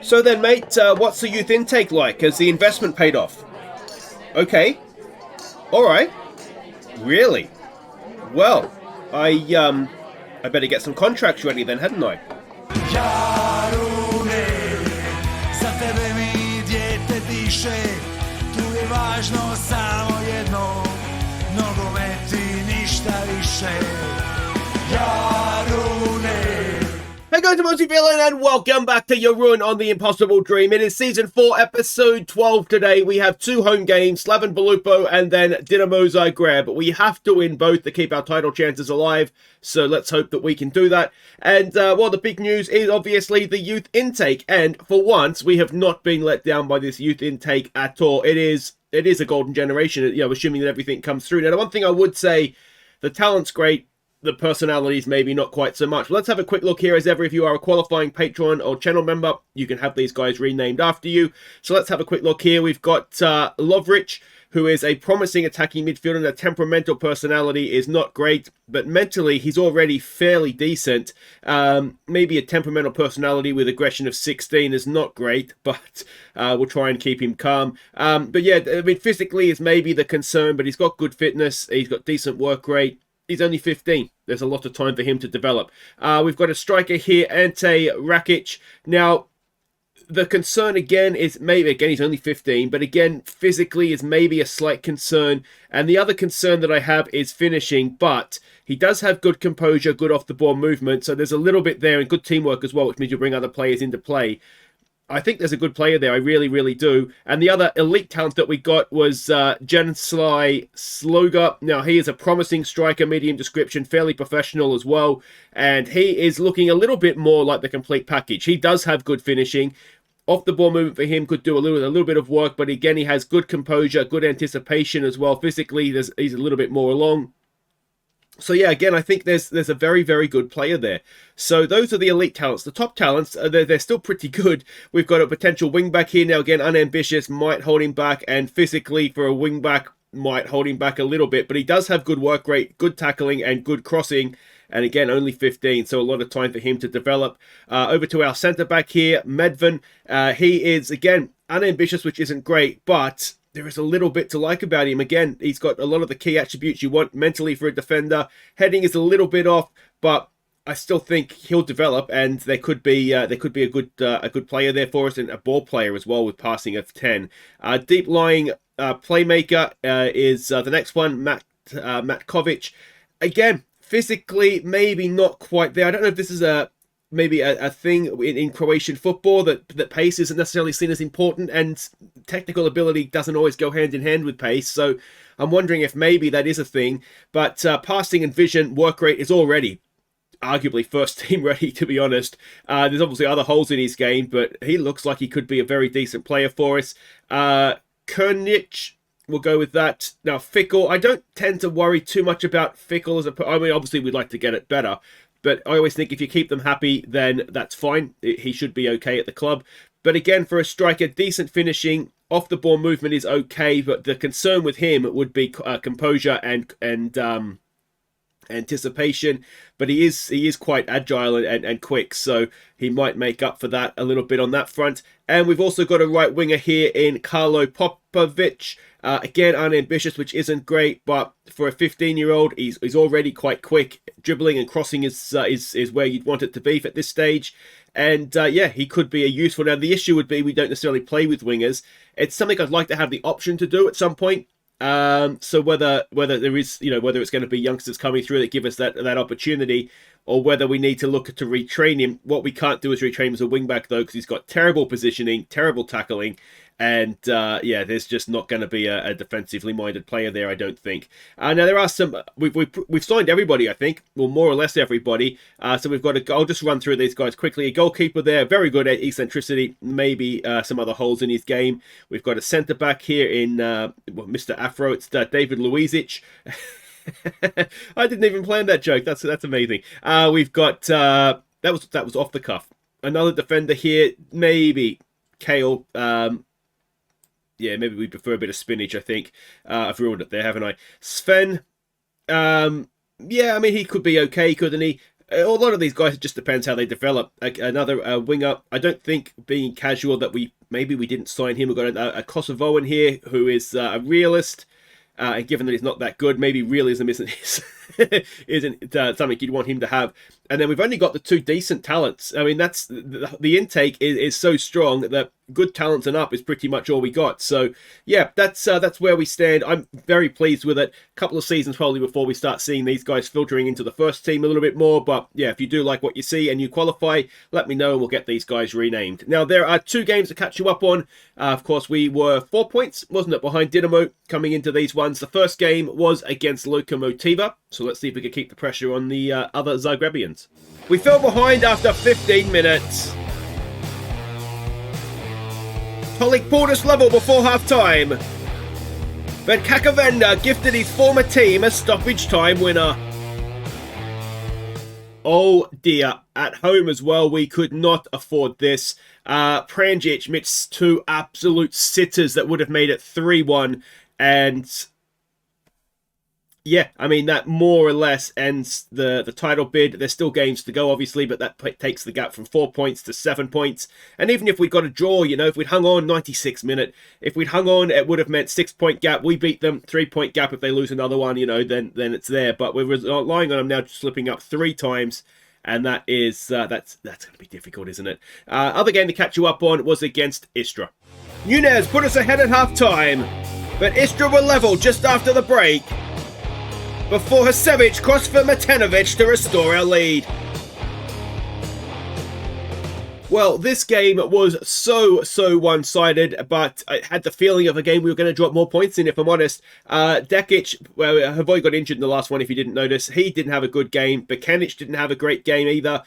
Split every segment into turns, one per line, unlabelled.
So then, mate, what's the youth intake like? Has the investment paid off? Okay, all right, really? Well, I better get some contracts ready then, hadn't I?
Jarune, za tebe mi dijete diše, tu je važno samo jedno, nogomet i ništa više. Jarune.
Hey guys, I'm Aussie and welcome back to Jarun on the Impossible Dream. It is Season 4, Episode 12 today. We have two home games, Slaven Belupo and then Dinamo Zagreb. We have to win both to keep our title chances alive, so let's hope that we can do that. And, well, the big news is obviously the youth intake, and for once, we have not been let down by this youth intake at all. It is a golden generation, assuming that everything comes through. Now, the one thing I would say, the talent's great, the personalities maybe not quite so much. Let's have a quick look here. As ever, if you are a qualifying patron or channel member, you can have these guys renamed after you. So let's have a quick look here. We've got Lovric, who is a promising attacking midfielder, and a temperamental personality is not great, but mentally he's already fairly decent. Maybe a temperamental personality with aggression of 16 is not great, but we'll try and keep him calm. But yeah, I mean, physically is maybe the concern, but he's got good fitness, he's got decent work rate. He's only 15. There's a lot of time for him to develop. We've got a striker here, Ante Rakic. Now, the concern again is again, he's only 15, but again, physically is maybe a slight concern. And the other concern that I have is finishing, but he does have good composure, good off-the-ball movement, so there's a little bit there, and good teamwork as well, which means you bring other players into play. I think there's a good player there. I really, really do. And the other elite talent that we got was Jensly Sloga. Now, he is a promising striker, medium description, fairly professional as well. And he is looking a little bit more like the complete package. He does have good finishing. Off the ball movement for him could do a little bit of work. But again, he has good composure, good anticipation as well. Physically, he's a little bit more along. So yeah, again, I think there's a very, very good player there. So those are the elite talents. The top talents, they're still pretty good. We've got a potential wing-back here. Now, again, unambitious, might hold him back. And physically, for a wing-back, might hold him back a little bit. But he does have good work rate, good tackling, and good crossing. And again, only 15, so a lot of time for him to develop. Over to our centre-back here, Medvin. He is, again, unambitious, which isn't great, but there is a little bit to like about him. Again, he's got a lot of the key attributes you want mentally for a defender. Heading is a little bit off, but I still think he'll develop, and there could be a good player there for us, and a ball player as well with passing of 10. Deep lying playmaker is the next one, Matkovic. Again, physically maybe not quite there. I don't know if this is maybe a thing in Croatian football that pace isn't necessarily seen as important, and technical ability doesn't always go hand in hand with pace. So I'm wondering if maybe that is a thing. But passing and vision, work rate is already arguably first team ready, to be honest. There's obviously other holes in his game, but he looks like he could be a very decent player for us. Kernic, we'll go with that. Now, Fickle, I don't tend to worry too much about Fickle I mean, obviously we'd like to get it better, but I always think if you keep them happy, then that's fine. He should be okay at the club. But again, for a striker, decent finishing, off the ball movement is okay, but the concern with him would be composure and anticipation. But he is quite agile and quick, so he might make up for that a little bit on that front. And we've also got a right winger here in Carlo Popovic. Again, unambitious, which isn't great, but for a 15-year-old, he's already quite quick. Dribbling and crossing is where you'd want it to be at this stage. And yeah, he could be a useful. Now, the issue would be we don't necessarily play with wingers. It's something I'd like to have the option to do at some point. So whether there is, whether it's going to be youngsters coming through that give us that opportunity, or whether we need to look to retrain him. What we can't do is retrain him as a wing-back, though, because he's got terrible positioning, terrible tackling, and yeah, there's just not going to be a defensively minded player there, I don't think. Now, there are some, we've signed everybody, I think, well, more or less everybody. So we've got I'll just run through these guys quickly. A goalkeeper there, very good at eccentricity, maybe some other holes in his game. We've got a centre-back here in Mr. Afro, it's David Luizic. I didn't even plan that joke. That's amazing. We've got that was off the cuff. Another defender here, maybe Kale. Yeah, maybe we prefer a bit of spinach. I think I've ruined it there, haven't I? Sven. Yeah, I mean he could be okay, couldn't he? a lot of these guys, it just depends how they develop. Another winger, I don't think being casual that maybe we didn't sign him. We've got a Kosovoan here who is a realist. And given that he's not that good, maybe realism isn't something you'd want him to have. And then we've only got the 2 decent talents. I mean, that's the intake is so strong that good talents and up is pretty much all we got. So yeah, that's where we stand. I'm very pleased with it. A couple of seasons probably before we start seeing these guys filtering into the first team a little bit more. But yeah, if you do like what you see and you qualify, let me know and we'll get these guys renamed. Now there are 2 games to catch you up on. Of course, we were 4 points, wasn't it, behind Dinamo coming into these ones. The first game was against Lokomotiva. So let's see if we can keep the pressure on the other Zagrebians. We fell behind after 15 minutes. Tolik pulled us level before half-time. But Kakavenda gifted his former team a stoppage time winner. Oh dear, at home as well, we could not afford this. Pranjic missed 2 absolute sitters that would have made it 3-1. And yeah, I mean, that more or less ends the title bid. There's still games to go, obviously, but that takes the gap from 4 points to 7 points. And even if we got a draw, you know, if we'd hung on 96 minute, if we'd hung on, it would have meant 6 point gap. We beat them, 3 point gap. If they lose another one, you know, then it's there. But we're relying on them now slipping up 3 times. And that is, that's going to be difficult, isn't it? Other game to catch you up on was against Istra. Nunez put us ahead at half-time, but Istra were level just after the break, before Hasevic crossed for Matanovic to restore our lead. Well, this game was so one-sided, but I had the feeling of a game we were going to drop more points in, if I'm honest. Dekic, well, Havoy got injured in the last one, if you didn't notice. He didn't have a good game. Bekanic didn't have a great game either.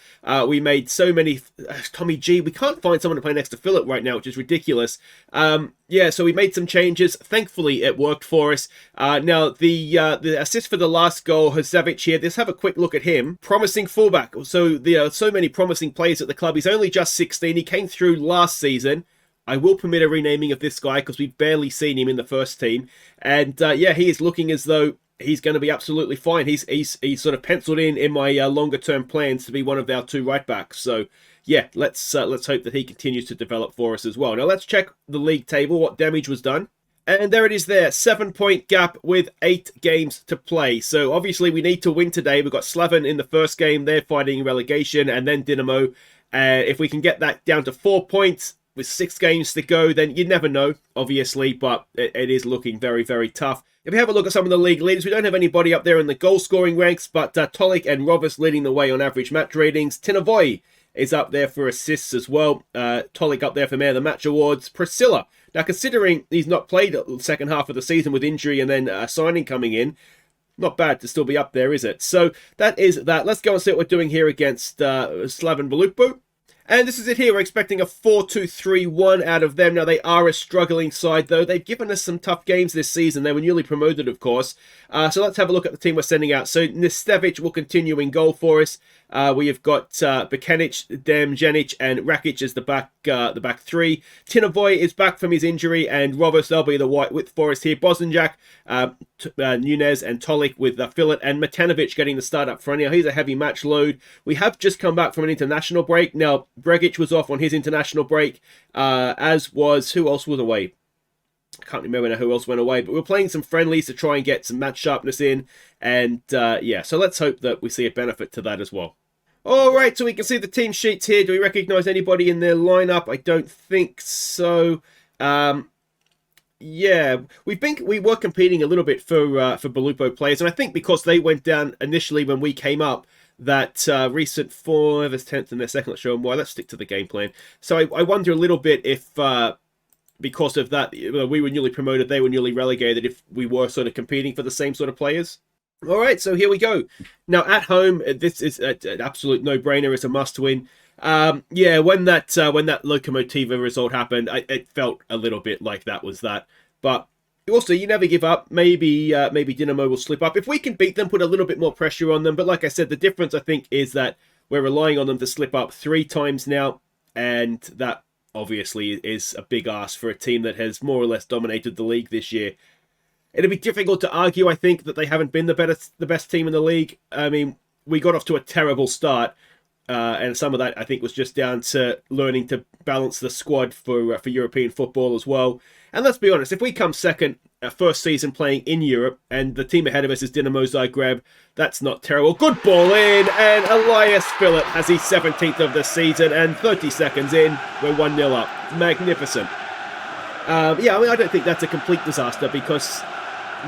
We made so many... Tommy G, we can't find someone to play next to Philip right now, which is ridiculous. Yeah, so we made some changes. Thankfully, it worked for us. Now, the assist for the last goal, Hasevic here. Let's have a quick look at him. Promising fullback. So there are so many promising players at the club. He's only just 16. He came through last season. I will permit a renaming of this guy because we've barely seen him in the first team. And yeah, he is looking as though he's going to be absolutely fine. He's sort of penciled in my longer term plans to be one of our 2 right backs. So yeah, let's hope that he continues to develop for us as well. Now let's check the league table, what damage was done. And there it is there, 7 point gap with 8 games to play. So obviously we need to win today. We've got Slaven in the first game. They're fighting relegation, and then Dinamo. If we can get that down to 4 points with 6 games to go, then you never know, obviously, but it is looking very, very tough. If we have a look at some of the league leaders, we don't have anybody up there in the goal-scoring ranks, but Tolik and Rovis leading the way on average match ratings. Tinavoy is up there for assists as well. Tolik up there for Man of the Match awards. Priscilla, now considering he's not played the second half of the season with injury and then a signing coming in, not bad to still be up there, is it? So that is that. Let's go and see what we're doing here against Slaven Belupo. And this is it here. We're expecting a 4-2-3-1 out of them. Now, they are a struggling side, though. They've given us some tough games this season. They were newly promoted, of course. So let's have a look at the team we're sending out. So Nestevic will continue in goal for us. We have got Bekanic, Demjanic, and Rakic as the back 3. Tinavoy is back from his injury, and Rovis, they'll be the white width for us here. Bosanjak, Nunez, and Tolik with Filet, and Matanovic getting the start up front. Now, he's a heavy match load. We have just come back from an international break. Now, Bregic was off on his international break, as was... Who else was away? I can't remember now who else went away, but we're playing some friendlies to try and get some match sharpness in. And yeah, so let's hope that we see a benefit to that as well. All right, so we can see the team sheets here. Do we recognize anybody in their lineup? I don't think so. Yeah, we were competing a little bit for Belupo players, and I think because they went down initially when we came up, that recent 4th, 10th, and their second. Let's show them why. Let's stick to the game plan. So I wonder a little bit if because of that, we were newly promoted, they were newly relegated, if we were sort of competing for the same sort of players. All right, so here we go. Now, at home, this is an absolute no-brainer. It's a must-win. Yeah, when that Lokomotiva result happened, it felt a little bit like that was that. But also, you never give up. Maybe Dinamo will slip up. If we can beat them, put a little bit more pressure on them. But like I said, the difference, I think, is that we're relying on them to slip up 3 times now. And that, obviously, is a big ask for a team that has more or less dominated the league this year. It'd be difficult to argue, I think, that they haven't been the best team in the league. I mean, we got off to a terrible start. And some of that, I think, was just down to learning to balance the squad for European football as well. And let's be honest, if we come second, first season playing in Europe, and the team ahead of us is Dinamo Zagreb, that's not terrible. Good ball in, and Elias Philipp has his 17th of the season, and 30 seconds in, we're 1-0 up. Magnificent. Yeah, I mean, I don't think that's a complete disaster, because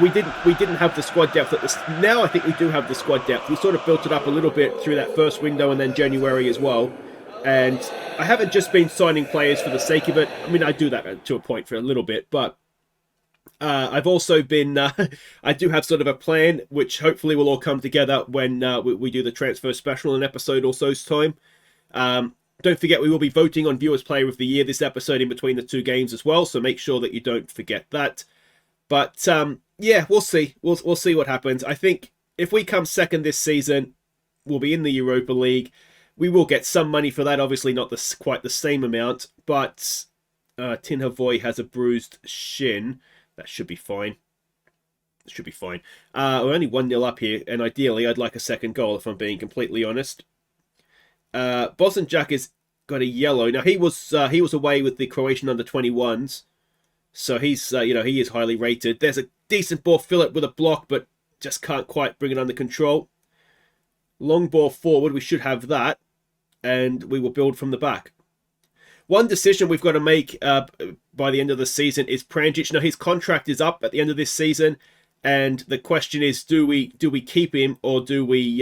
we didn't have the squad depth at this. Now I think we do have the squad depth. We sort of built it up a little bit through that first window and then January as well. And I haven't just been signing players for the sake of it. I mean, I do that to a point for a little bit, but I've also been, I do have sort of a plan, which hopefully will all come together when we do the transfer special in an episode or so's time. Don't forget, we will be voting on Viewers Player of the Year this episode in between the two games as well, so make sure that you don't forget that. But yeah, we'll see. We'll see what happens. I think if we come second this season, we'll be in the Europa League. We will get some money for that. Obviously, not quite the same amount. But Tin Havoy has a bruised shin. That should be fine. Should be fine. We're only 1-0 up here, and ideally, I'd like a second goal, if I'm being completely honest. Bosanjak has got a yellow. Now, he was away with the Croatian under-21s. So he's, he is highly rated. There's a decent ball, Philipp with a block, but just can't quite bring it under control. Long ball forward, we should have that. And we will build from the back. One decision we've got to make by the end of the season is Pranjic. Now, his contract is up at the end of this season. And the question is, do we keep him, or do we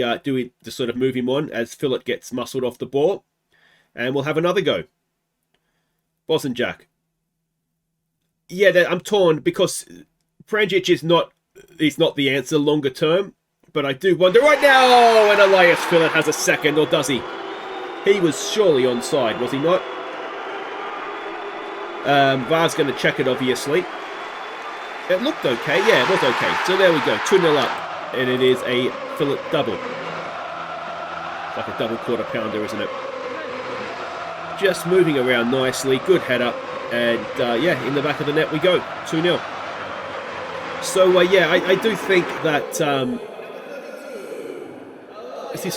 just sort of move him on as Philipp gets muscled off the ball? And we'll have another go. Bosanjak. Yeah, I'm torn because Pranjic is not the answer longer term, but I do wonder right now. Oh, and Elias Philipp has a second, or does he? He was surely onside, was he not? VAR's going to check it, obviously. It looked okay. Yeah, it was okay. So there we go, 2-0 up, and it is a Philipp double. It's like a double quarter pounder, isn't it? Just moving around nicely. Good header. And, yeah, in the back of the net we go. 2-0. So, yeah, I do think that... so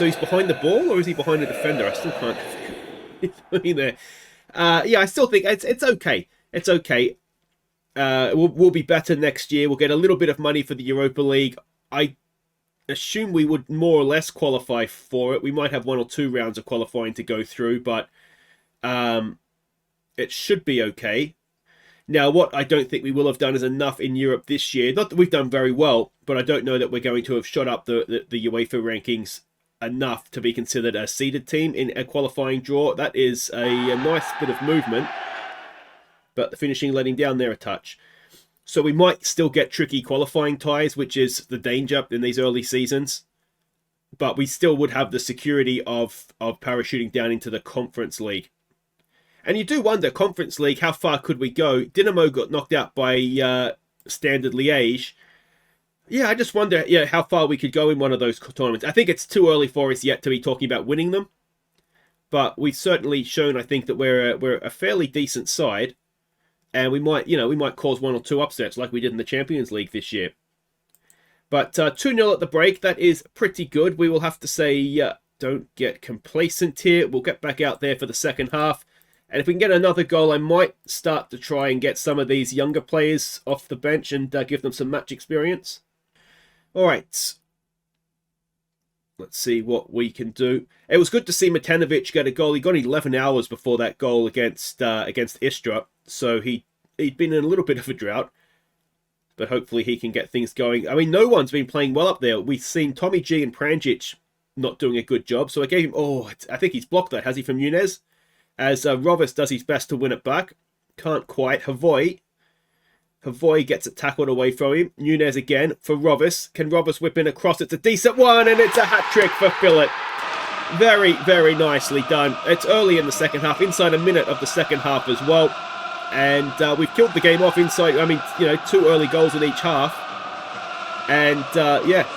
he's behind the ball, or is he behind the defender? I still can't... in there. Yeah, I still think it's okay. It's okay. We'll be better next year. We'll get a little bit of money for the Europa League. I assume we would more or less qualify for it. We might have 1 or 2 rounds of qualifying to go through, but... it should be okay. Now, what I don't think we will have done is enough in Europe this year. Not that we've done very well, but I don't know that we're going to have shot up the UEFA rankings enough to be considered a seeded team in a qualifying draw. That is a nice bit of movement, but the finishing letting down there a touch. So we might still get tricky qualifying ties, which is the danger in these early seasons. But we still would have the security of parachuting down into the Conference League. And you do wonder, Conference League, how far could we go? Dinamo got knocked out by Standard Liège. Yeah, I just wonder how far we could go in one of those tournaments. I think it's too early for us yet to be talking about winning them. But we've certainly shown, I think, that we're a fairly decent side. And we might cause 1 or 2 upsets like we did in the Champions League this year. But 2-0 at the break, that is pretty good. We will have to say, don't get complacent here. We'll get back out there for the second half. And if we can get another goal, I might start to try and get some of these younger players off the bench and give them some match experience. All right. Let's see what we can do. It was good to see Matanovic get a goal. He got 11 hours before that goal against Istra. So he'd been in a little bit of a drought. But hopefully he can get things going. I mean, no one's been playing well up there. We've seen Tommy G and Pranjic not doing a good job. So I gave him... Oh, I think he's blocked that, has he, from Nunez? As Rovis does his best to win it back. Can't quite. Havoy gets it tackled away from him. Nunez again for Rovis. Can Rovis whip in a cross? It's a decent one, and it's a hat-trick for Philipp. Very, very nicely done. It's early in the second half, inside a minute of the second half as well. And we've killed the game off inside, 2 early goals in each half. And, yeah,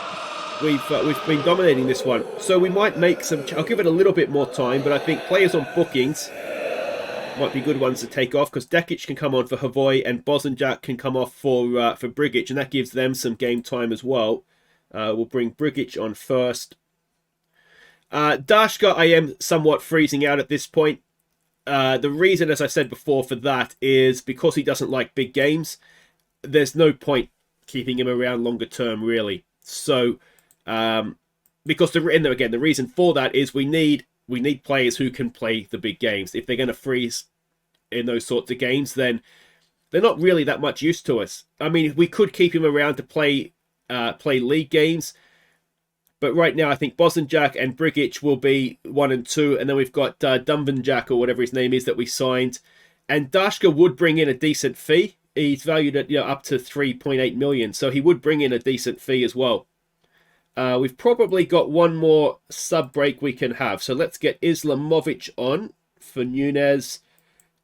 we've been dominating this one. So we might make some... I'll give it a little bit more time, but I think players on bookings might be good ones to take off, because Dekic can come on for Havoy and Bosanjak can come off for Brigic, and that gives them some game time as well. We'll bring Brigic on first. Dashka, I am somewhat freezing out at this point. The reason, as I said before, for that is because he doesn't like big games. There's no point keeping him around longer term, really. So, because the reason for that is we need players who can play the big games. If they're going to freeze in those sorts of games, then they're not really that much use to us. I mean, we could keep him around to play league games, but right now I think Bosanjak and Brigic will be 1 and 2, and then we've got Dumvanjak or whatever his name is that we signed, and Dashka would bring in a decent fee. He's valued at up to 3.8 million, so he would bring in a decent fee as well. We've probably got one more sub break we can have, so let's get Islamovic on for Nunez,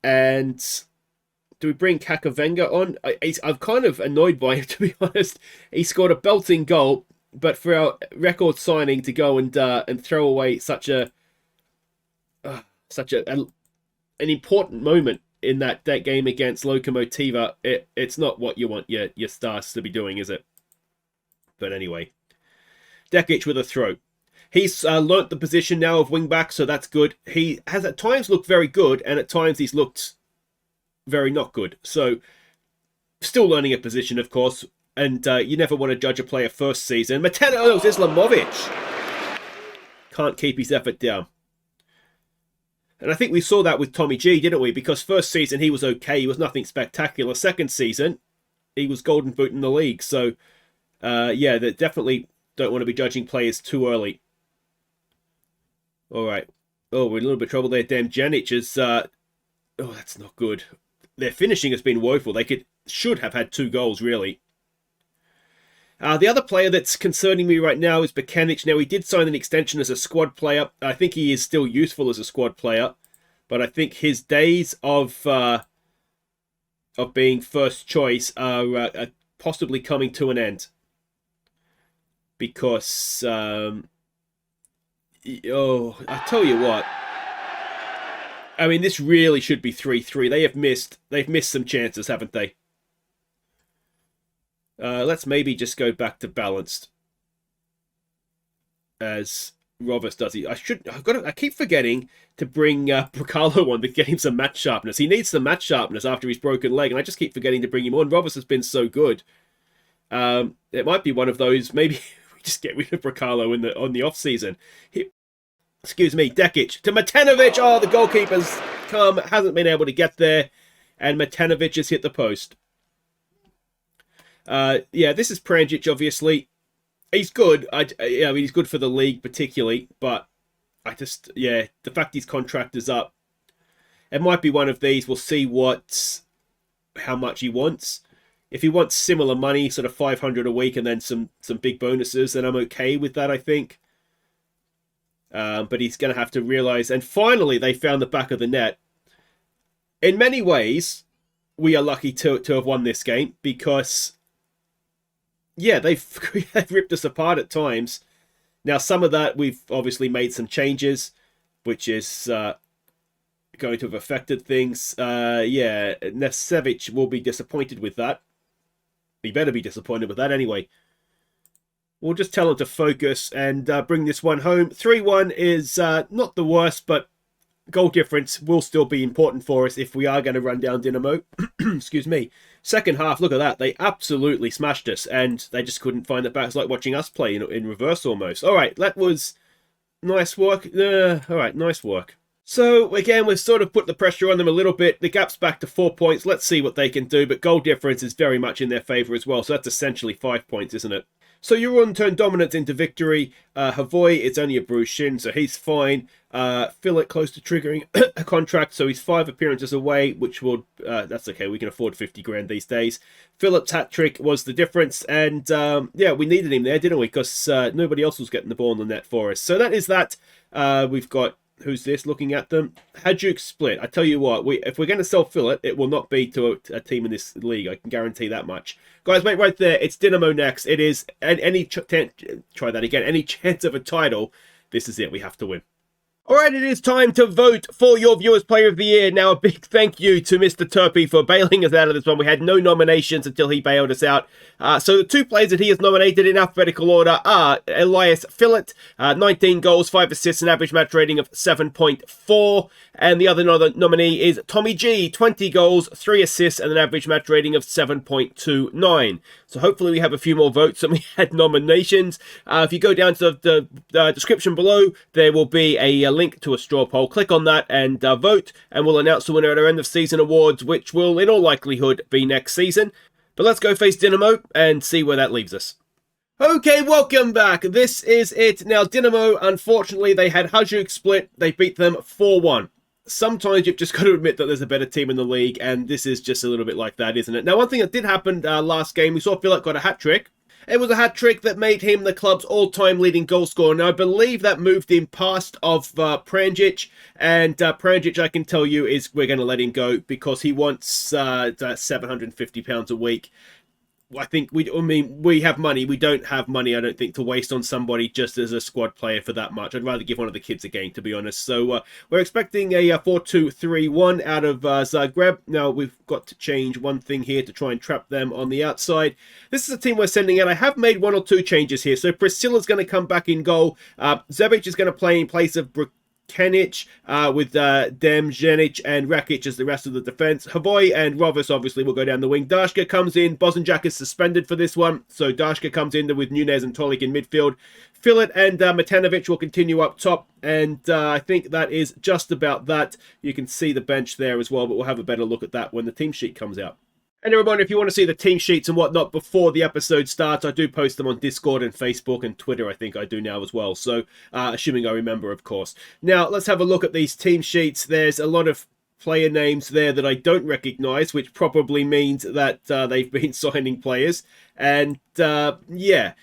and do we bring Kakavenga on? I'm kind of annoyed by him, to be honest. He scored a belting goal, but for our record signing to go and throw away such an important moment in that game against Lokomotiva, it's not what you want your stars to be doing, is it? But anyway, Dekic with a throw. He's learnt the position now of wing-back, so that's good. He has at times looked very good, and at times he's looked very not good. So, still learning a position, of course, and you never want to judge a player first season. Mateo Islamovic can't keep his effort down. And I think we saw that with Tommy G, didn't we? Because first season he was okay, he was nothing spectacular. Second season, he was golden boot in the league. So, yeah, they definitely don't want to be judging players too early. All right. Oh, we're in a little bit of trouble there. Damn, Janic is... oh, that's not good. Their finishing has been woeful. They should have had 2 goals, really. The other player that's concerning me right now is Bekanic. Now, he did sign an extension as a squad player. I think he is still useful as a squad player. But I think his days of being first choice are possibly coming to an end. Because, I tell you what. I mean, this really should be 3-3. They've missed some chances, haven't they? Let's maybe just go back to balanced, as Rovers does. I keep forgetting to bring Bracalo on to get him some match sharpness. He needs some match sharpness after his broken leg, and I just keep forgetting to bring him on. Rovers has been so good. It might be one of those. Maybe we just get rid of Bracalo on the off season. Excuse me, Dekic to Matanovic. Oh, the goalkeeper's hasn't been able to get there, and Matanovic has hit the post. Yeah, this is Pranjic, obviously. He's good. I mean, he's good for the league particularly, but the fact his contract is up, it might be one of these. We'll see how much he wants. If he wants similar money, sort of 500 a week and then some big bonuses, then I'm okay with that, I think. But he's going to have to realise, and finally they found the back of the net. In many ways, we are lucky to have won this game because... yeah, they've ripped us apart at times. Now, some of that, we've obviously made some changes, which is going to have affected things. Yeah, Nesevic will be disappointed with that. He better be disappointed with that anyway. We'll just tell him to focus and bring this one home. 3-1 is not the worst, but goal difference will still be important for us if we are going to run down Dinamo. Excuse me. Second half, look at that. They absolutely smashed us, and they just couldn't find the back. It's like watching us play in reverse almost. All right, that was nice work. All right, nice work. So, again, we've sort of put the pressure on them a little bit. The gap's back to 4 points. Let's see what they can do, but goal difference is very much in their favour as well, so that's essentially 5 points, isn't it? So Jarun turned dominance into victory. Havoy, it's only a bruised shin, so he's fine. Philip close to triggering a contract, so he's 5 appearances away, which will... that's okay, we can afford 50 grand these days. Philip's hat-trick was the difference, and yeah, we needed him there, didn't we? Because nobody else was getting the ball in the net for us. So that is that. We've got... who's this looking at them? Hajduk split. I tell you what, if we're going to sell Philip, it will not be to a team in this league. I can guarantee that much. Guys, mate, right there, it's Dinamo next. It is any chance of a title. This is it. We have to win. Alright, it is time to vote for your Viewers Player of the Year. Now, a big thank you to Mr. Turpy for bailing us out of this one. We had no nominations until he bailed us out. So the two players that he has nominated in alphabetical order are Elias Phillett, 19 goals, 5 assists, an average match rating of 7.4. And the other nominee is Tommy G, 20 goals, 3 assists, and an average match rating of 7.29. So hopefully we have a few more votes than we had nominations. If you go down to the description below, there will be a link to a straw poll. Click on that and vote, and we'll announce the winner at our end of season awards, which will in all likelihood be next season. But let's go face Dinamo and see where that leaves us. Okay, welcome back. This is it. Now, Dinamo, unfortunately, they had Hajduk split. They beat them 4-1. Sometimes you've just got to admit that there's a better team in the league, and this is just a little bit like that, isn't it? Now, one thing that did happen last game, we saw Phillip got a hat-trick. It was a hat-trick that made him the club's all-time leading goal scorer. Now, I believe that moved him past of Pranjic, and Pranjic, I can tell you, is we're going to let him go because he wants £750 a week. I think we have money. We don't have money, I don't think, to waste on somebody just as a squad player for that much. I'd rather give one of the kids a game, to be honest. So we're expecting a 4-2-3-1 out of Zagreb. Now, we've got to change one thing here to try and trap them on the outside. This is a team we're sending out. I have made 1 or 2 changes here. So Priscilla's going to come back in goal. Zebic is going to play in place of Kenic with Demjanic and Rakic as the rest of the defense. Havoy and Rovers obviously will go down the wing. Dashka comes in. Bosanjak is suspended for this one, so Dashka comes in with Nunez and Tolik in midfield. Phillett and Matanovic will continue up top, and I think that is just about that. You can see the bench there as well, but we'll have a better look at that when the team sheet comes out. And a reminder, if you want to see the team sheets and whatnot before the episode starts, I do post them on Discord and Facebook and Twitter. I think I do now as well. So, assuming I remember, of course. Now, let's have a look at these team sheets. There's a lot of player names there that I don't recognize, which probably means that they've been signing players. And, yeah.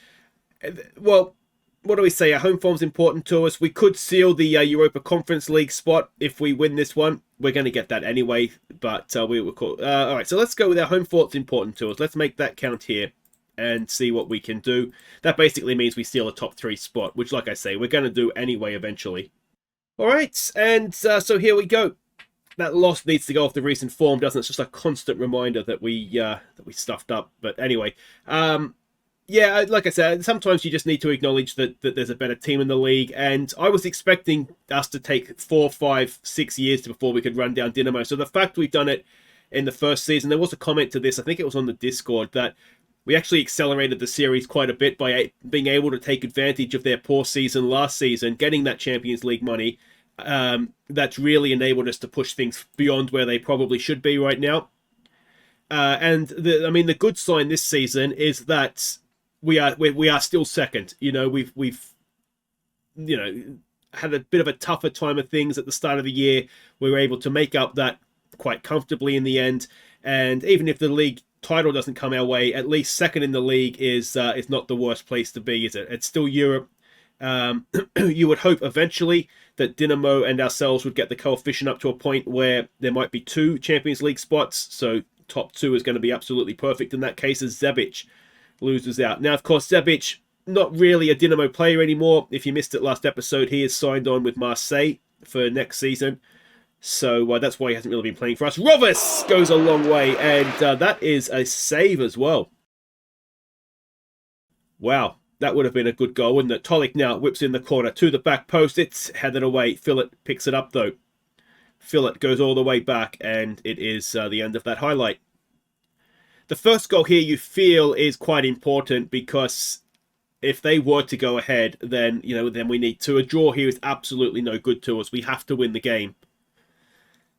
Well, what do we say? Our home form's important to us. We could seal the Europa Conference League spot if we win this one. We're going to get that anyway, but we will call. All right, so let's go with our home form's important to us. Let's make that count here and see what we can do. That basically means we steal a top 3 spot, which, like I say, we're going to do anyway eventually. All right, and so here we go. That loss needs to go off the recent form, doesn't it? It's just a constant reminder that we stuffed up. But anyway, yeah, like I said, sometimes you just need to acknowledge that there's a better team in the league, and I was expecting us to take 4, 5, 6 years before we could run down Dinamo. So the fact we've done it in the first season, there was a comment to this, I think it was on the Discord, that we actually accelerated the series quite a bit by being able to take advantage of their poor season last season, getting that Champions League money. That's really enabled us to push things beyond where they probably should be right now. And the good sign this season is that we are still second. You know, we've had a bit of a tougher time of things at the start of the year. We were able to make up that quite comfortably in the end. And even if the league title doesn't come our way, at least second in the league is not the worst place to be, is it? It's still Europe. You would hope eventually that Dinamo and ourselves would get the coefficient up to a point where there might be 2 Champions League spots. So top 2 is going to be absolutely perfect in that case, as Zebic loses out. Now, of course, Zebic, not really a Dinamo player anymore. If you missed it last episode, he is signed on with Marseille for next season. So that's why he hasn't really been playing for us. Rovers goes a long way, and that is a save as well. Wow, that would have been a good goal, wouldn't it? Tolik now whips in the corner to the back post. It's headed away. Phillett picks it up, though. Phillett goes all the way back, and it is the end of that highlight. The first goal here, you feel, is quite important because if they were to go ahead, then we need to. A draw here is absolutely no good to us. We have to win the game.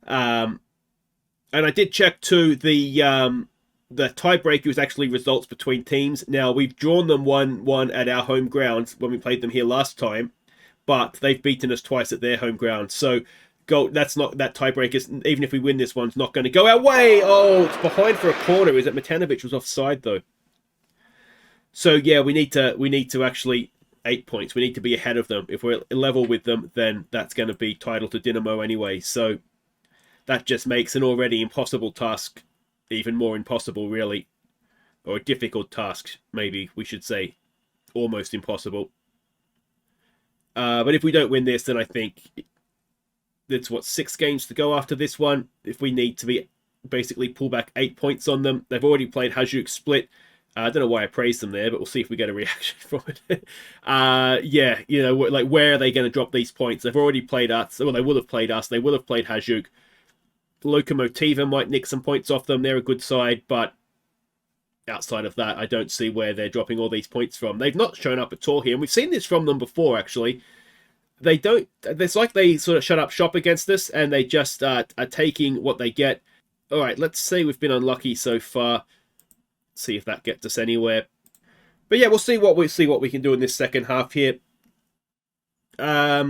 And I did check too. The tiebreaker is actually results between teams. Now we've drawn them 1-1 at our home ground when we played them here last time, but they've beaten us twice at their home ground. So that's not that tiebreaker. Even if we win this one, it's not going to go our way. Oh, it's behind for a corner. Is it Matanovic was offside though? So yeah, we need to actually 8 points. We need to be ahead of them. If we're level with them, then that's going to be title to Dinamo anyway. So that just makes an already impossible task even more impossible, really, or a difficult task, maybe we should say, almost impossible. But if we don't win this, then I think It's what, 6 games to go after this one. If we need to be basically pull back 8 points on them, they've already played Hajduk Split. I don't know why I praised them there, but we'll see if we get a reaction from it. Yeah, you know, like, where are they going to drop these points? They've already played us. Well, they will have played us. They will have played Hajduk. Lokomotiva might nick some points off them. They're a good side, but outside of that, I don't see where they're dropping all these points from. They've not shown up at all here, and we've seen this from them before, actually. They don't... It's like they sort of shut up shop against us, and they just are taking what they get. All right, let's say we've been unlucky so far. See if that gets us anywhere. But yeah, we'll see what we can do in this second half here. I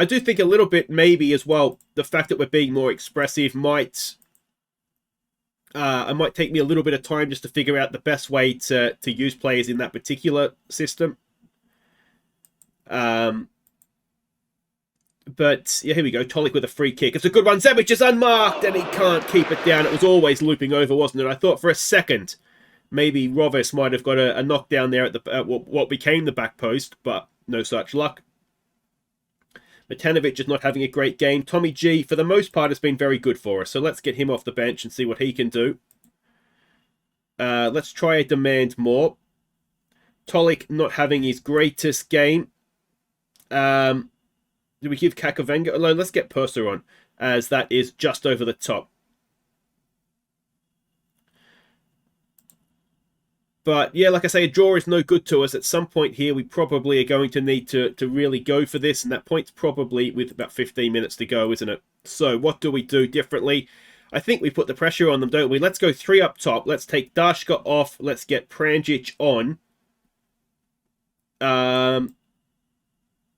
do think a little bit, maybe as well, the fact that we're being more expressive might it might take me a little bit of time just to figure out the best way to use players in that particular system. But yeah, here we go. Tolik with a free kick. It's a good one. Zebic is unmarked and he can't keep it down. It was always looping over, wasn't it? I thought for a second maybe Rovis might have got a knockdown there at what became the back post, but no such luck. Matanovic is not having a great game. Tommy G, for the most part, has been very good for us. So let's get him off the bench and see what he can do. Let's try a demand more. Tolik not having his greatest game. Do we give Kakavenga? No, let's get Purser on, as that is just over the top. But yeah, like I say, a draw is no good to us. At some point here, we probably are going to need to really go for this. And that point's probably with about 15 minutes to go, isn't it? So what do we do differently? I think we put the pressure on them, don't we? Let's go 3 up top. Let's take Dashka off. Let's get Pranjic on.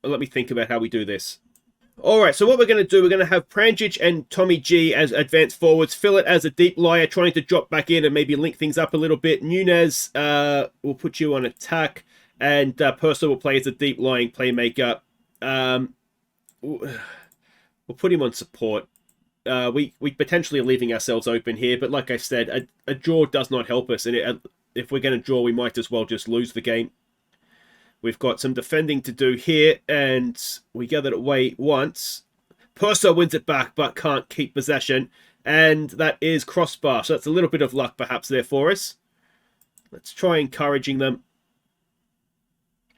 Let me think about how we do this. Alright, so what we're going to do, we're going to have Pranjic and Tommy G as advanced forwards. Fill it as a deep liar, trying to drop back in and maybe link things up a little bit. Nunez, we'll put you on attack. And Purser will play as a deep lying playmaker. We'll put him on support. We potentially are leaving ourselves open here. But like I said, a draw does not help us. And if we're going to draw, we might as well just lose the game. We've got some defending to do here, and we get it away once. Purser wins it back, but can't keep possession. And that is crossbar, so that's a little bit of luck perhaps there for us. Let's try encouraging them.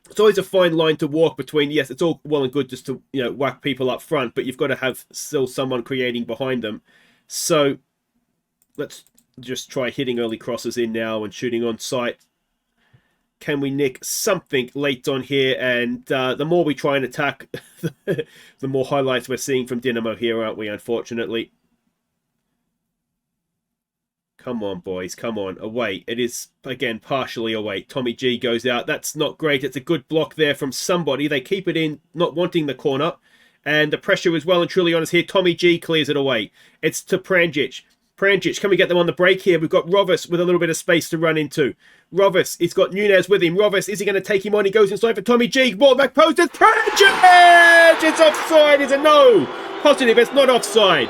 It's always a fine line to walk between, yes, it's all well and good just to, you know, whack people up front, but you've got to have still someone creating behind them. So let's just try hitting early crosses in now and shooting on sight. Can we nick something late on here? And the more we try and attack, the more highlights we're seeing from Dinamo here, aren't we, unfortunately? Come on, boys. Come on. Away. It is, again, partially away. Tommy G goes out. That's not great. It's a good block there from somebody. They keep it in, not wanting the corner. And the pressure is well and truly on us here. Tommy G clears it away. It's to Pranjic. Pranjic, can we get them on the break here? We've got Rovis with a little bit of space to run into. Rovis, he's got Nunez with him. Rovis, is he going to take him on? He goes inside for Tommy G. Ball back post. It's Pranjic! It's offside. Is it no? Positive, it's not offside.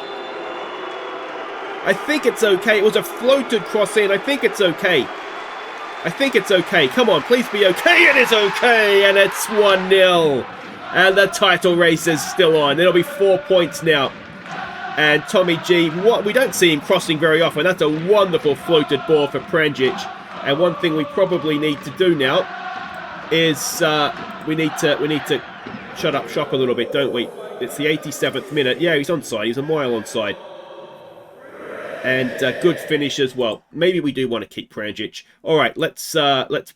I think it's okay. It was a floated cross in. I think it's okay. I think it's okay. Come on, please be okay. It is okay. And it's 1-0. And the title race is still on. It'll be 4 points now. And Tommy G, we don't see him crossing very often. That's a wonderful floated ball for Pranjic. And one thing we probably need to do now is we need to shut up shop a little bit, don't we? It's the 87th minute. Yeah, he's onside. He's a mile onside. And good finish as well. Maybe we do want to keep Pranjic. All right, let's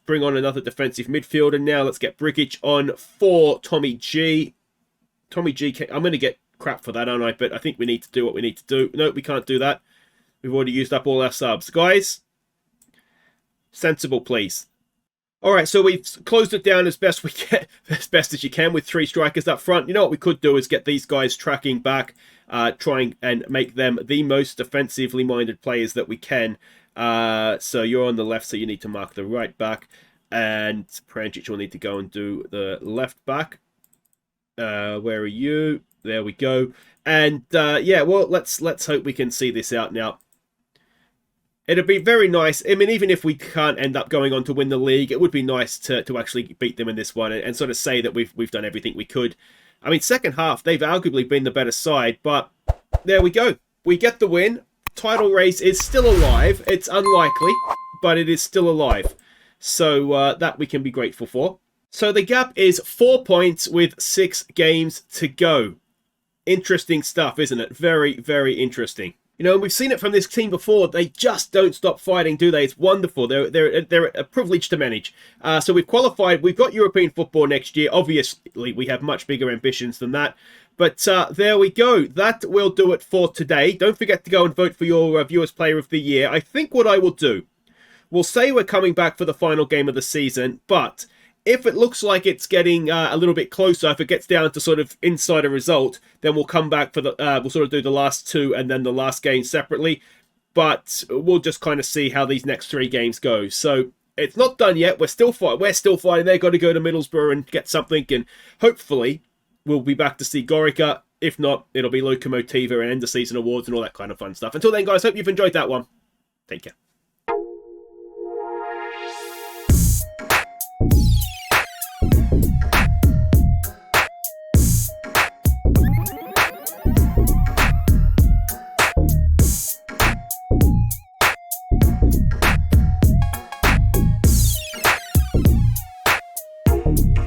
bring on another defensive midfielder now. Let's get Brigic on for Tommy G. Tommy G, I'm going to get crap for that, aren't I? But I think we need to do what we need to do. No, we can't do that. We've already used up all our subs. Guys, sensible, please. All right, so we've closed it down as best we can, as best as you can with 3 strikers up front. You know what we could do is get these guys tracking back, trying and make them the most defensively minded players that we can. So you're on the left, so you need to mark the right back, and Pranjic will need to go and do the left back. Where are you? There we go. And yeah, well, let's hope we can see this out now. It'd be very nice. I mean, even if we can't end up going on to win the league, it would be nice to actually beat them in this one and sort of say that we've done everything we could. I mean, second half, they've arguably been the better side, but there we go. We get the win. Title race is still alive. It's unlikely, but it is still alive. So that we can be grateful for. So the gap is 4 points with 6 games to go. Interesting stuff, isn't it? Very, very interesting. You know, we've seen it from this team before. They just don't stop fighting, do they? It's wonderful. They're a privilege to manage. So we've qualified. We've got European football next year. Obviously, we have much bigger ambitions than that. But there we go. That will do it for today. Don't forget to go and vote for your Viewers Player of the Year. I think what I will do, we'll say we're coming back for the final game of the season, but if it looks like it's getting a little bit closer, if it gets down to sort of inside a result, then we'll come back for the we'll sort of do the last 2 and then the last game separately. But we'll just kind of see how these next 3 games go. So it's not done yet. We're still fighting. They've got to go to Middlesbrough and get something, and hopefully we'll be back to see Gorica. If not, it'll be Lokomotiva and end of season awards and all that kind of fun stuff. Until then, guys, hope you've enjoyed that one. Take care.